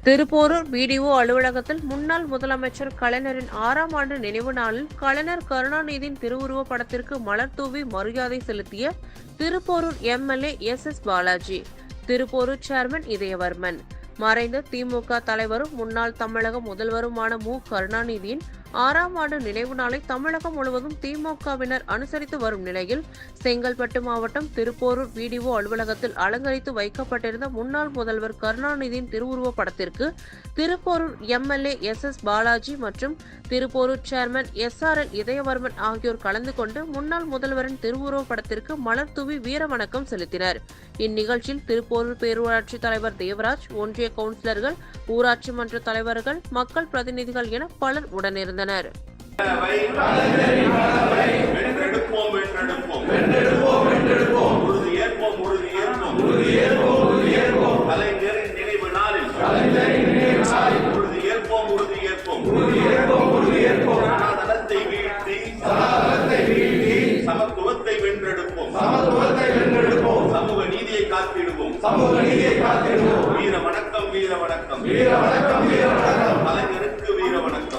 Thiruporur BDO அலுவலகத்தில் முன்னாள் முதலமைச்சர் கலைஞரின் 6ஆம் ஆண்டு நினைவு நாளில் கலைஞர் கருணாநிதியின் திருவுருவப் படத்திற்கு மலர் தூவி மரியாதை செலுத்திய Thiruporur MLA S Balaji. Thiruporur chairman Idhayavarman. மறைந்த திமுக தலைவரும் முன்னாள் தமிழக முதல்வருமான கருணாநிதியின் 6ஆம் ஆண்டு நினைவு நாளை தமிழகம் முழுவதும் திமுகவினர் அனுசரித்து வரும் நிலையில் செங்கல்பட்டு மாவட்டம் திருப்போரூர் பிடிஓ அலுவலகத்தில் அலங்கரித்து வைக்கப்பட்டிருந்த முன்னாள் முதல்வர் கருணாநிதியின் திருவுருவப் படத்திற்கு திருப்போரூர் எம்எல்ஏ எஸ் பாலாஜி மற்றும் திருப்போரூர் சேர்மன் SRL இதயவர்மன் ஆகியோர் கலந்து கொண்டு முன்னாள் முதல்வரின் திருவுருவப் படத்திற்கு மலர் தூவி வீர வணக்கம் செலுத்தினர். இந்நிகழ்ச்சியில் திருப்போரூர் பேரூராட்சி தலைவர் தேவராஜ், ஒன்றிய கவுன்சிலர்கள், ஊராட்சி மன்ற தலைவர்கள், மக்கள் பிரதிநிதிகள் என பலர் உடனிருந்தனர். சமத்துவத்தை வென்றெடுப்போம், சமூக நீதியை காத்திடுவோம். வீர வணக்கம், வீர வணக்கம், கலைஞருக்கு வீர வணக்கம்.